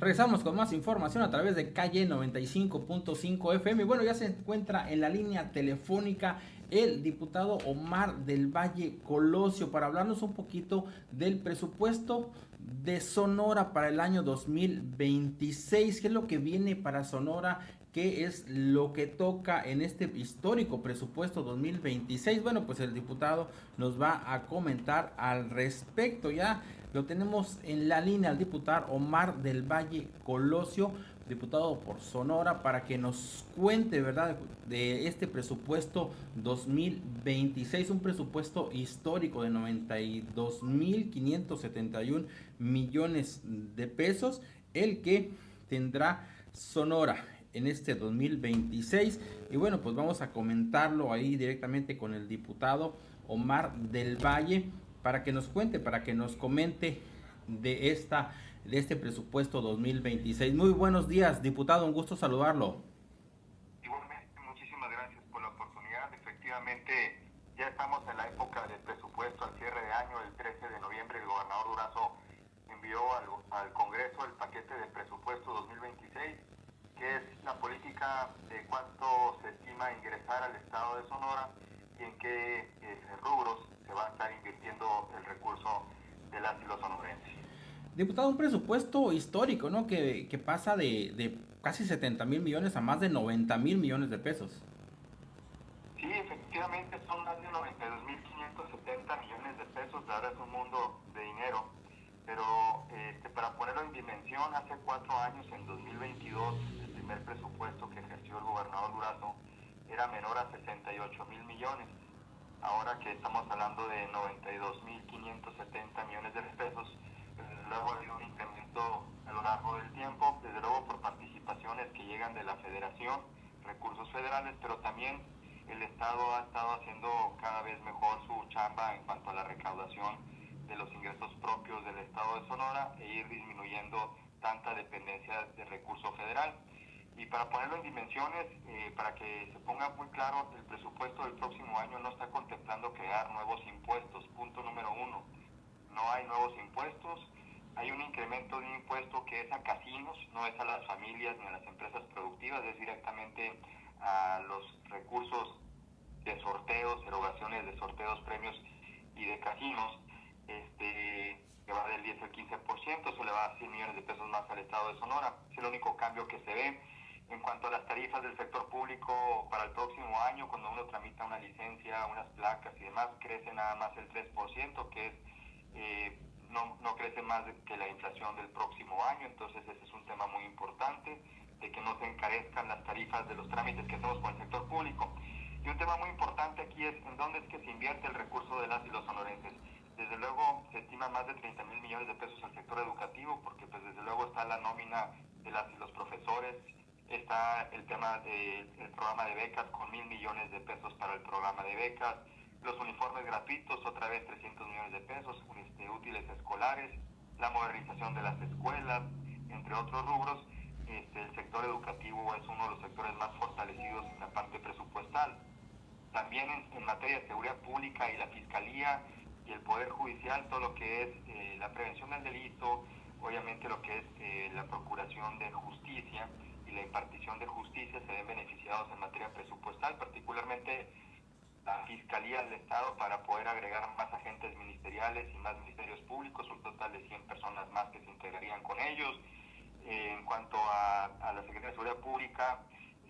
Regresamos con más información a través de Calle 95.5 FM. Y bueno, ya se encuentra en la línea telefónica el diputado Omar del Valle Colosio para hablarnos un poquito del presupuesto de Sonora para el año 2026. ¿Qué es lo que viene para Sonora? ¿Qué es lo que toca en este histórico presupuesto 2026? Bueno, pues el diputado nos va a comentar al respecto. Ya lo tenemos en la línea al diputado Omar del Valle Colosio, diputado por Sonora, para que nos cuente, ¿verdad?, de este presupuesto 2026, un presupuesto histórico de 92.571 millones de pesos, el que tendrá Sonora en este 2026. Y bueno, pues vamos a comentarlo ahí directamente con el diputado Omar del Valle para que nos cuente, para que nos comente de este presupuesto 2026. Muy buenos días, diputado, un gusto saludarlo. Igualmente, muchísimas gracias por la oportunidad. Efectivamente, ya estamos en la época del presupuesto al cierre de año. El 13 de noviembre el gobernador Durazo envió al Congreso el paquete de presupuesto 2026, que es la política de cuánto se estima ingresar al estado de Sonora y en qué rubros se va a estar invirtiendo el recurso de las y los sonorenses. Diputado, un presupuesto histórico, ¿no? Que pasa de casi 70.000 millones a más de 90.000 millones de pesos. Sí, efectivamente son más de 92.570 millones de pesos, la verdad es un mundo de dinero, pero para ponerlo en dimensión, hace 4 años, en 2022, el primer presupuesto que ejerció el gobernador Durazo era menor a 68.000 millones. Ahora que estamos hablando de 92.570 millones de pesos, pues desde luego ha habido un incremento a lo largo del tiempo, desde luego por participaciones que llegan de la federación, recursos federales, pero también el Estado ha estado haciendo cada vez mejor su chamba en cuanto a la recaudación de los ingresos propios del Estado de Sonora e ir disminuyendo tanta dependencia del recurso federal. Y para ponerlo en dimensiones, para que se ponga muy claro, el presupuesto del próximo año no está contemplando crear nuevos impuestos. Punto número uno, no hay nuevos impuestos. Hay un incremento de un impuesto que es a casinos, no es a las familias ni a las empresas productivas, es directamente a los recursos de sorteos, erogaciones de sorteos, premios y de casinos, que va del 10 al 15%, eso le va a 100 millones de pesos más al estado de Sonora. Es el único cambio que se ve. En cuanto a las tarifas del sector público para el próximo año, cuando uno tramita una licencia, unas placas y demás, crece nada más el 3%, que es no crece más que la inflación del próximo año. Entonces ese es un tema muy importante, de que no se encarezcan las tarifas de los trámites que hacemos con el sector público. Y un tema muy importante aquí es en dónde es que se invierte el recurso de las y los sonorenses. Desde luego se estima más de 30.000 millones de pesos al sector educativo, porque pues desde luego está la nómina de las y los profesores, está el tema del programa de becas con 1.000 millones de pesos para el programa de becas, los uniformes gratuitos, otra vez 300 millones de pesos, útiles escolares, la modernización de las escuelas, entre otros rubros. El sector educativo es uno de los sectores más fortalecidos en la parte presupuestal. También en materia de seguridad pública y la Fiscalía y el Poder Judicial, todo lo que es la prevención del delito, obviamente lo que es la procuración de justicia y la impartición de justicia se ven beneficiados en materia presupuestal, particularmente la Fiscalía del Estado para poder agregar más agentes ministeriales y más ministerios públicos, un total de 100 personas más que se integrarían con ellos. En cuanto a la Secretaría de Seguridad Pública,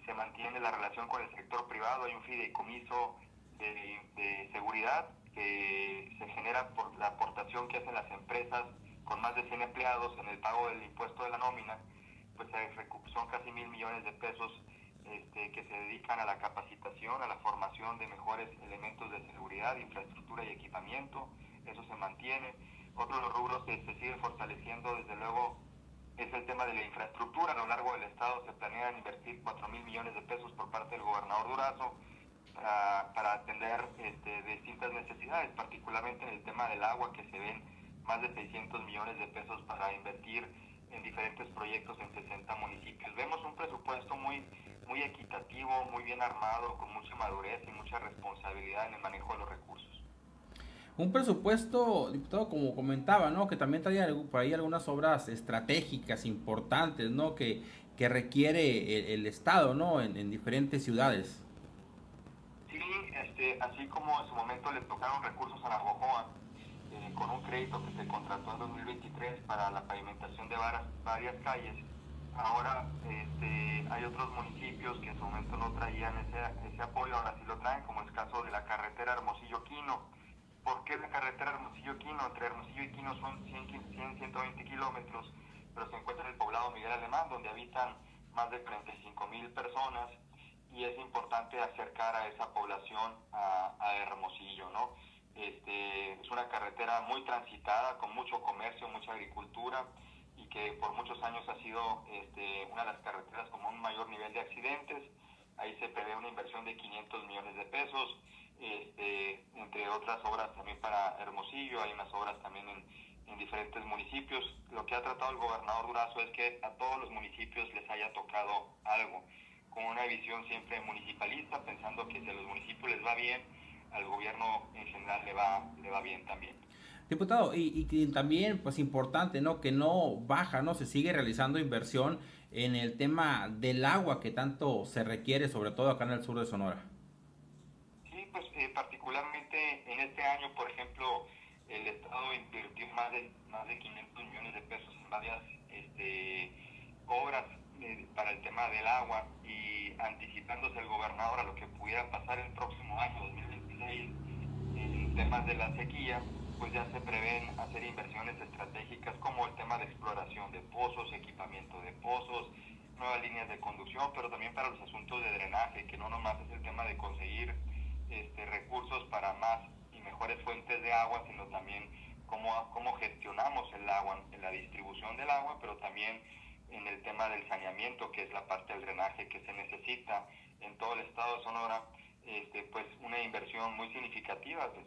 se mantiene la relación con el sector privado, hay un fideicomiso de seguridad que se genera por la aportación que hacen las empresas con más de 100 empleados en el pago del impuesto de la nómina, pues son casi 1.000 millones de pesos que se dedican a la capacitación, a la formación de mejores elementos de seguridad, infraestructura y equipamiento. Eso se mantiene. Otro de los rubros que se sigue fortaleciendo, desde luego, es el tema de la infraestructura. A lo largo del estado se planean invertir 4.000 millones de pesos por parte del gobernador Durazo para atender distintas necesidades, particularmente en el tema del agua, que se ven más de 600 millones de pesos para invertir en diferentes proyectos en 60 municipios. Vemos un presupuesto muy equitativo, muy bien armado, con mucha madurez y mucha responsabilidad en el manejo de los recursos. Un presupuesto, diputado, como comentaba, ¿no? Que también traía por ahí algunas obras estratégicas importantes, ¿no? Que requiere el Estado, ¿no? En diferentes ciudades. Sí, así como en su momento le tocaron recursos a Navojoa, con un crédito que se contrató en 2023 para la pavimentación de varias calles. Ahora hay otros municipios que en su momento no traían ese apoyo, ahora sí lo traen, como el caso de la carretera Hermosillo-Quino. ¿Por qué la carretera Hermosillo-Quino? Entre Hermosillo y Quino son 120 kilómetros, pero se encuentra en el poblado Miguel Alemán, donde habitan más de 35,000 personas, y es importante acercar a esa población a Hermosillo, ¿no? Es una carretera muy transitada, con mucho comercio, mucha agricultura, y que por muchos años ha sido una de las carreteras con un mayor nivel de accidentes. Ahí se prevé una inversión de 500 millones de pesos, entre otras obras también para Hermosillo, hay unas obras también en diferentes municipios. Lo que ha tratado el gobernador Durazo es que a todos los municipios les haya tocado algo, con una visión siempre municipalista, pensando que si a los municipios les va bien, al gobierno en general le va bien también. Diputado, y que también, pues importante, ¿no? Que no baja, ¿no? Se sigue realizando inversión en el tema del agua que tanto se requiere, sobre todo acá en el sur de Sonora. Sí, pues particularmente en este año, por ejemplo, el Estado invirtió más de 500 millones de pesos en varias obras para el tema del agua, y anticipándose el gobernador a lo que pudiera pasar el próximo año, 2026, en temas de la sequía, pues ya se prevén hacer inversiones estratégicas como el tema de exploración de pozos, equipamiento de pozos, nuevas líneas de conducción, pero también para los asuntos de drenaje, que no nomás es el tema de conseguir recursos para más y mejores fuentes de agua, sino también cómo gestionamos el agua, en la distribución del agua, pero también en el tema del saneamiento, que es la parte del drenaje que se necesita en todo el estado de Sonora. Pues una inversión muy significativa, pues,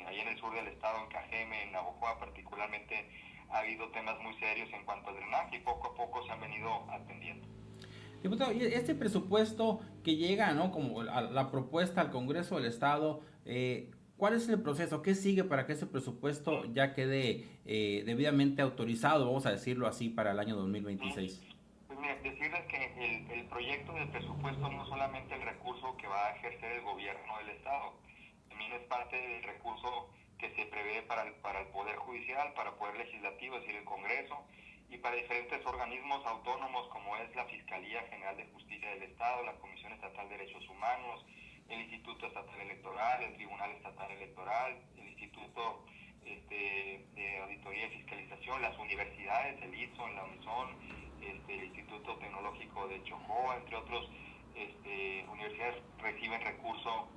ahí en el sur del estado, en Cajeme, en Navojoa particularmente, ha habido temas muy serios en cuanto al drenaje, y poco a poco se han venido atendiendo. Diputado, y este presupuesto que llega, ¿no? Como la propuesta al Congreso del Estado, ¿cuál es el proceso? ¿Qué sigue para que ese presupuesto ya quede debidamente autorizado, vamos a decirlo así, para el año 2026? Pues mira, decirles que el proyecto del presupuesto no solamente el recurso que va a ejercer el gobierno del Estado, también es parte del recurso que se prevé para el Poder Judicial, para el Poder Legislativo, es decir, el Congreso, y para diferentes organismos autónomos como es la Fiscalía General de Justicia del Estado, la Comisión Estatal de Derechos Humanos, el Instituto Estatal Electoral, el Tribunal Estatal Electoral, el Instituto de Auditoría y Fiscalización, las universidades, el ISON, la UNISON, el Instituto Tecnológico de Chojoa, entre otros universidades reciben recurso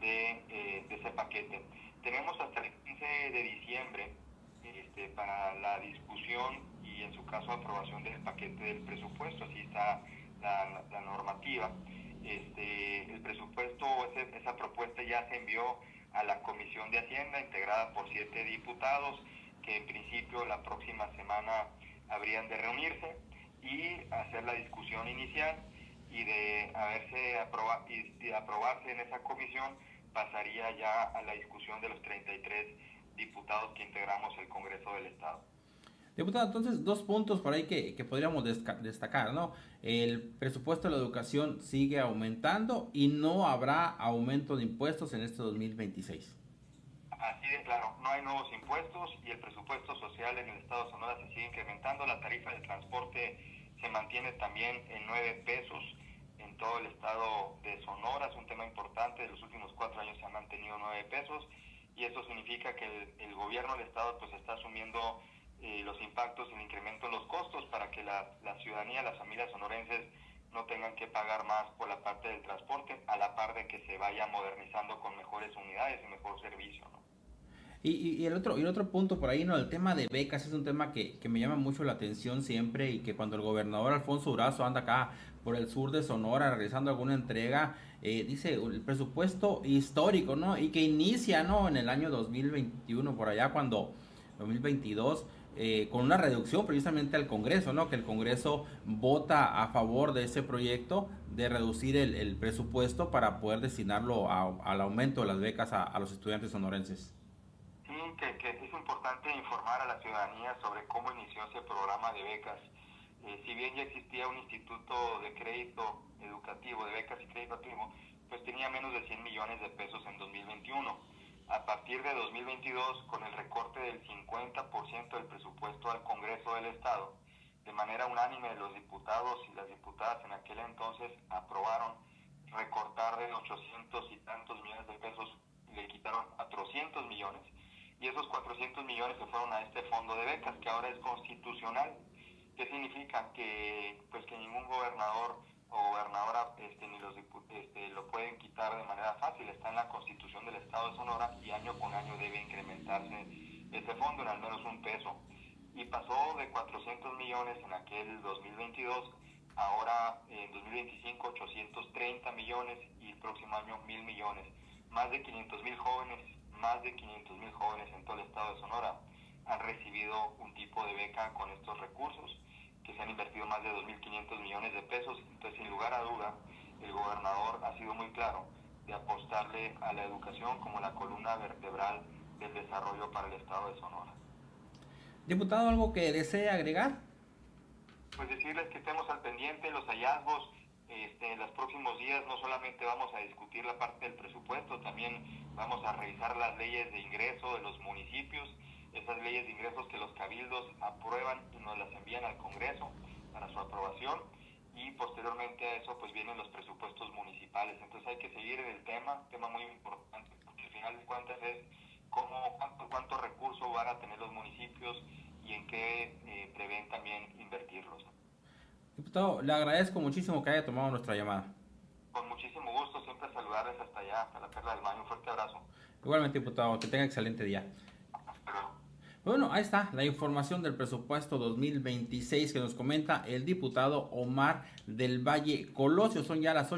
de ese paquete. Tenemos hasta el 15 de diciembre para la discusión y en su caso aprobación del paquete del presupuesto, así está la normativa. El presupuesto, esa propuesta ya se envió a la Comisión de Hacienda, integrada por 7 diputados, que en principio la próxima semana habrían de reunirse y hacer la discusión inicial, y de aprobarse en esa comisión, pasaría ya a la discusión de los 33 diputados que integramos el Congreso del Estado. Diputado, entonces dos puntos por ahí que podríamos destacar, ¿no? El presupuesto de la educación sigue aumentando y no habrá aumento de impuestos en este 2026. Así de claro, no hay nuevos impuestos, y el presupuesto social en el estado de Sonora se sigue incrementando. La tarifa de transporte se mantiene también en 9 pesos en todo el estado de Sonora. Es un tema importante, de los últimos 4 años se han mantenido 9 pesos, y eso significa que el gobierno del estado pues está asumiendo los impactos y el incremento en los costos, para que la ciudadanía, las familias sonorenses no tengan que pagar más por la parte del transporte, a la par de que se vaya modernizando con mejores unidades y mejor servicio, ¿no? Y el otro punto por ahí, ¿no? El tema de becas es un tema que me llama mucho la atención siempre, y que cuando el gobernador Alfonso Durazo anda acá por el sur de Sonora realizando alguna entrega, dice el presupuesto histórico, ¿no? Y que inicia, ¿no? En el año 2021, por allá cuando 2022, con una reducción precisamente al Congreso, ¿no? Que el Congreso vota a favor de ese proyecto de reducir el presupuesto para poder destinarlo al aumento de las becas a los estudiantes sonorenses. que es importante informar a la ciudadanía sobre cómo inició ese programa de becas. Si bien ya existía un instituto de crédito educativo, de becas y crédito educativo, pues tenía menos de 100 millones de pesos en 2021. A partir de 2022, con el recorte del 50% del presupuesto al Congreso del Estado, de manera unánime los diputados y las diputadas en aquel entonces aprobaron recortar de 800 y tantos millones de pesos, le quitaron 400 millones. Y esos 400 millones se fueron a este fondo de becas, que ahora es constitucional. ¿Qué significa? Que pues que ningún gobernador o gobernadora ni los lo pueden quitar de manera fácil. Está en la Constitución del Estado de Sonora y año con año debe incrementarse ese fondo en al menos un peso. Y pasó de 400 millones en aquel 2022, ahora en 2025 830 millones y el próximo año 1,000 millones. Más de 500,000 jóvenes en todo el estado de Sonora han recibido un tipo de beca con estos recursos, que se han invertido más de 2.500 millones de pesos. Entonces, sin lugar a duda, el gobernador ha sido muy claro de apostarle a la educación como la columna vertebral del desarrollo para el estado de Sonora. Diputado, ¿algo que desee agregar? Pues decirles que estemos al pendiente de los hallazgos. En los próximos días no solamente vamos a discutir la parte del presupuesto, también vamos a revisar las leyes de ingreso de los municipios, esas leyes de ingresos que los cabildos aprueban y nos las envían al Congreso para su aprobación, y posteriormente a eso pues vienen los presupuestos municipales. Entonces hay que seguir en el tema muy importante, porque al final de cuentas es cuántos recursos van a tener los municipios y en qué prevén también invertirlos. Diputado, le agradezco muchísimo que haya tomado nuestra llamada. Con muchísimo gusto, siempre saludarles hasta allá, hasta la Perla del Mayo. Un fuerte abrazo. Igualmente, diputado, que tenga excelente día. Bueno, ahí está la información del presupuesto 2026 que nos comenta el diputado Omar del Valle Colosio. Son ya las 8.